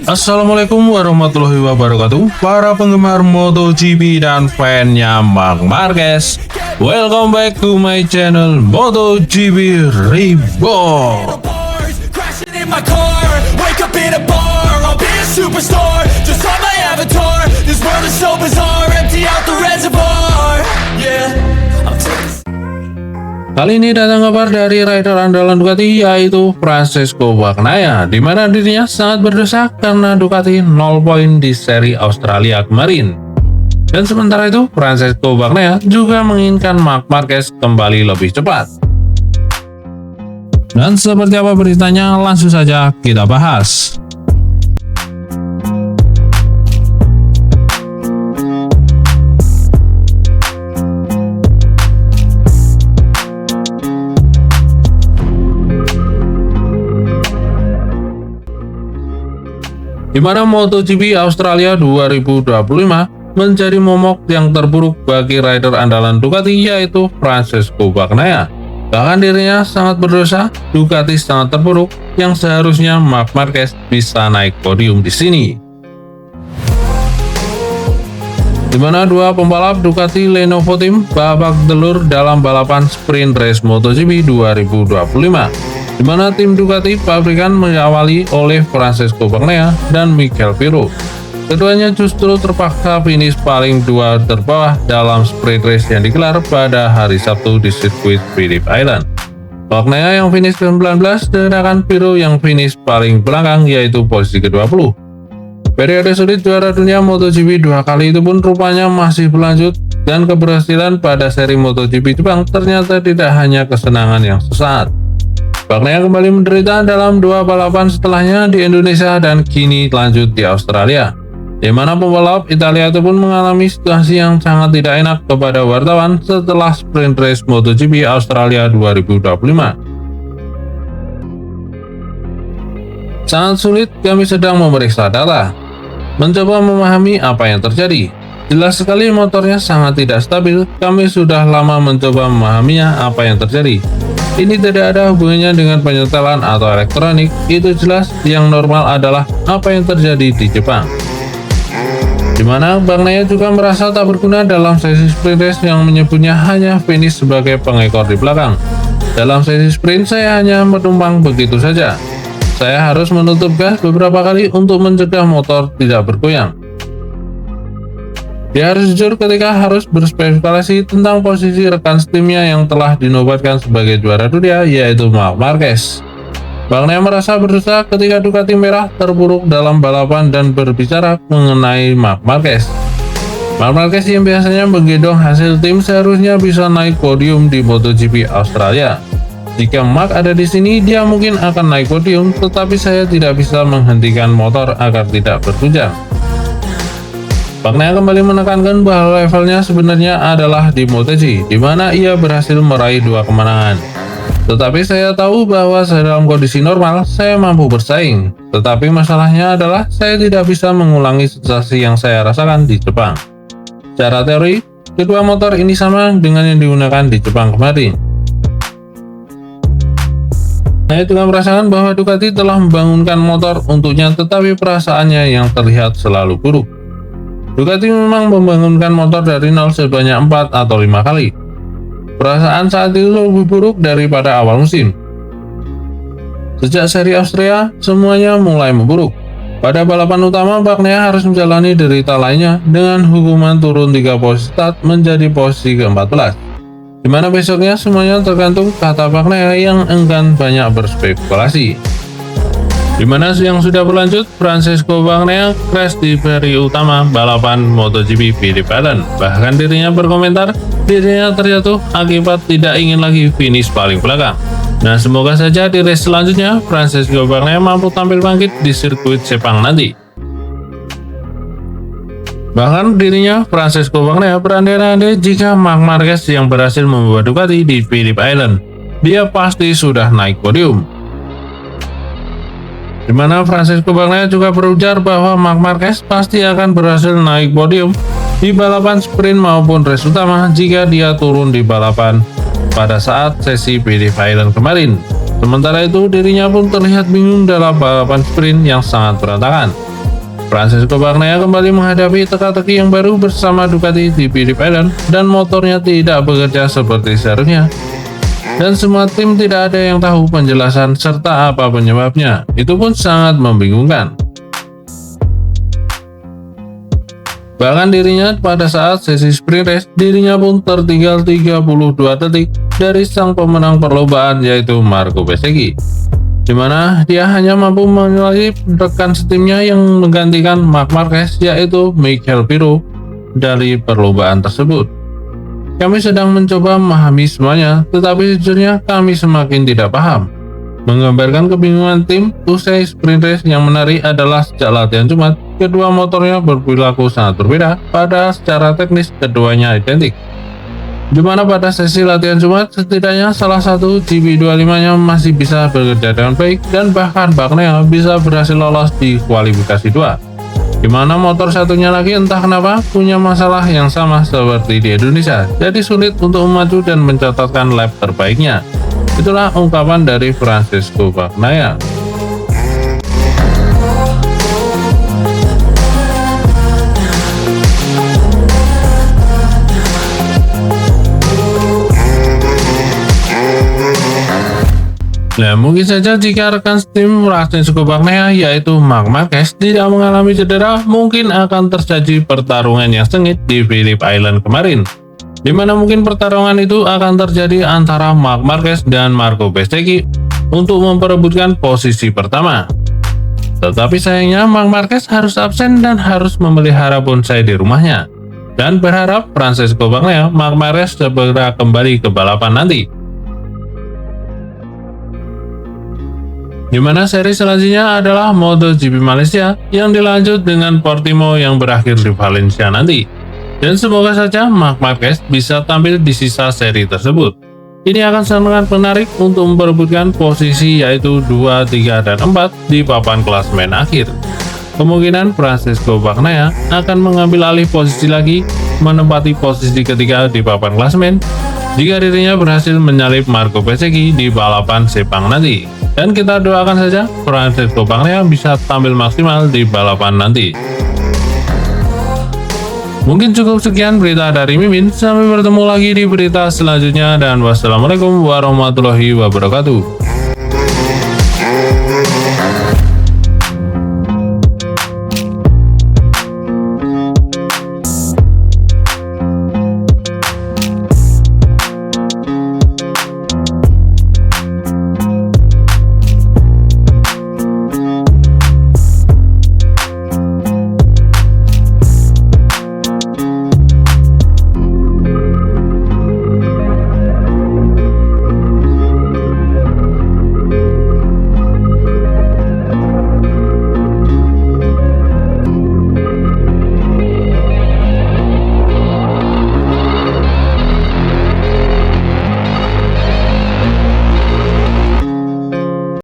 Assalamualaikum warahmatullahi wabarakatuh, para penggemar MotoGP dan fannya Marc Marquez. Welcome back to my channel MotoGP Reborn. Kali ini datang kabar dari rider andalan Ducati, yaitu Francesco Bagnaia, di mana dirinya sangat berdesak karena Ducati 0 poin di seri Australia kemarin. Dan sementara itu, Francesco Bagnaia juga menginginkan Marc Marquez kembali lebih cepat. Dan seperti apa beritanya, langsung saja kita bahas. Di mana MotoGP Australia 2025 menjadi momok yang terburuk bagi rider andalan Ducati, yaitu Francesco Bagnaia. Bahkan dirinya sangat berdosa, Ducati sangat terburuk yang seharusnya Marc Marquez bisa naik podium di sini. Di mana dua pembalap Ducati Lenovo Team babak belur dalam balapan sprint race MotoGP 2025. Di mana tim Ducati pabrikan mengawali oleh Francesco Bagnaia dan Mikel Pirro. Keduanya justru terpaksa finish paling dua terbawah dalam sprint race yang digelar pada hari Sabtu di sirkuit Phillip Island. Bagnaia yang finish ke-19, sedangkan Pirro yang finish paling belakang, yaitu posisi ke-20. Periode sulit juara dunia MotoGP dua kali itu pun rupanya masih berlanjut, dan keberhasilan pada seri MotoGP Jepang ternyata tidak hanya kesenangan yang sesaat. Bagnaia kembali menderita dalam dua balapan setelahnya di Indonesia dan kini lanjut di Australia, di mana pembalap Italia itu pun mengalami situasi yang sangat tidak enak kepada wartawan setelah sprint race MotoGP Australia 2025. Sangat sulit, kami sedang memeriksa data, mencoba memahami apa yang terjadi. Jelas sekali motornya sangat tidak stabil, kami sudah lama mencoba memahaminya apa yang terjadi. Ini tidak ada hubungannya dengan penyetelan atau elektronik, itu jelas. Yang normal adalah apa yang terjadi di Jepang. Dimana Bagnaia juga merasa tak berguna dalam sesi sprint race yang menyebutnya hanya finish sebagai pengekor di belakang. Dalam sesi sprint saya hanya menumpang begitu saja. Saya harus menutup gas beberapa kali untuk mencegah motor tidak bergoyang. Dia harus jujur ketika harus berspekulasi tentang posisi rekan setimnya yang telah dinobatkan sebagai juara dunia, yaitu Marc Marquez. Bagnaia merasa berdosa ketika Ducati merah terburuk dalam balapan dan berbicara mengenai Marc Marquez. Marc Marquez yang biasanya menggendong hasil tim seharusnya bisa naik podium di MotoGP Australia. Jika Marc ada di sini, dia mungkin akan naik podium, tetapi saya tidak bisa menghentikan motor agar tidak berguncang. Bagnaia kembali menekankan bahwa levelnya sebenarnya adalah di MotoGP, di mana ia berhasil meraih dua kemenangan. Tetapi saya tahu bahwa dalam kondisi normal, saya mampu bersaing. Tetapi masalahnya adalah saya tidak bisa mengulangi sensasi yang saya rasakan di Jepang. Secara teori, kedua motor ini sama dengan yang digunakan di Jepang kemarin. Saya juga merasakan bahwa Ducati telah membangunkan motor untuknya, tetapi perasaannya yang terlihat selalu buruk. Ducati memang membangunkan motor dari nol sebanyak 4 atau 5 kali. Perasaan saat itu lebih buruk daripada awal musim. Sejak seri Austria, semuanya mulai memburuk. Pada balapan utama, Bagnaia harus menjalani derita lainnya dengan hukuman turun 3 posisi start menjadi posisi ke-14. Di mana besoknya semuanya tergantung, kata Bagnaia yang enggan banyak berspekulasi. Di mana yang sudah berlanjut, Francesco Bagnaia crash di seri utama balapan MotoGP Phillip Island. Bahkan dirinya berkomentar, dirinya terjatuh akibat tidak ingin lagi finish paling belakang. Nah, semoga saja di race selanjutnya, Francesco Bagnaia mampu tampil bangkit di sirkuit Sepang nanti. Bahkan dirinya, Francesco Bagnaia, berandai-andai jika Marc Marquez yang berhasil membawa Ducati di Phillip Island, dia pasti sudah naik podium. Di mana Francesco Bagnaia juga berujar bahwa Marc Marquez pasti akan berhasil naik podium di balapan sprint maupun race utama jika dia turun di balapan pada saat sesi Phillip Island kemarin. Sementara itu, dirinya pun terlihat bingung dalam balapan sprint yang sangat berantakan. Francesco Bagnaia kembali menghadapi teka-teki yang baru bersama Ducati di Phillip Island dan motornya tidak bekerja seperti seharusnya. Dan semua tim tidak ada yang tahu penjelasan serta apa penyebabnya. Itu pun sangat membingungkan. Bahkan dirinya pada saat sesi sprint race, dirinya pun tertinggal 32 detik dari sang pemenang perlombaan yaitu Marco Bezzecchi, di mana dia hanya mampu menyalip rekan setimnya yang menggantikan Marc Marquez yaitu Michael Pirro dari perlombaan tersebut. Kami sedang mencoba memahami semuanya, tetapi sejujurnya kami semakin tidak paham. Menggambarkan kebingungan tim usai sprint race yang menarik adalah sejak latihan Jumat, kedua motornya berperilaku sangat berbeda, padahal secara teknis keduanya identik. Di mana pada sesi latihan Jumat, setidaknya salah satu GP25-nya masih bisa bekerja dengan baik dan bahkan Bagnaia bisa berhasil lolos di kualifikasi 2. Di mana motor satunya lagi entah kenapa punya masalah yang sama seperti di Indonesia, jadi sulit untuk memacu dan mencatatkan lap terbaiknya. Itulah ungkapan dari Francesco Bagnaia. Nah, mungkin saja jika rekan tim Francesco Bagnaia yaitu Marc Marquez tidak mengalami cedera, mungkin akan terjadi pertarungan yang sengit di Phillip Island kemarin, di mana mungkin pertarungan itu akan terjadi antara Marc Marquez dan Marco Bezzecchi untuk memperebutkan posisi pertama. Tetapi sayangnya Marc Marquez harus absen dan harus memelihara bonsai di rumahnya, dan berharap Francesco Bagnaia Marc Marquez segera kembali ke balapan nanti. Di mana seri selanjutnya adalah MotoGP Malaysia yang dilanjut dengan Portimao yang berakhir di Valencia nanti. Dan semoga saja Marc Marquez bisa tampil di sisa seri tersebut. Ini akan sangat menarik untuk memperebutkan posisi yaitu 2, 3, dan 4 di papan klasemen akhir. Kemungkinan Francesco Bagnaia akan mengambil alih posisi lagi, menempati posisi ketiga di papan klasemen jika dirinya berhasil menyalip Marco Bezzecchi di balapan Sepang nanti. Dan kita doakan saja Francesco Bagnaia bisa tampil maksimal di balapan nanti. Mungkin cukup sekian berita dari Mimin. Sampai bertemu lagi di berita selanjutnya dan wassalamualaikum warahmatullahi wabarakatuh.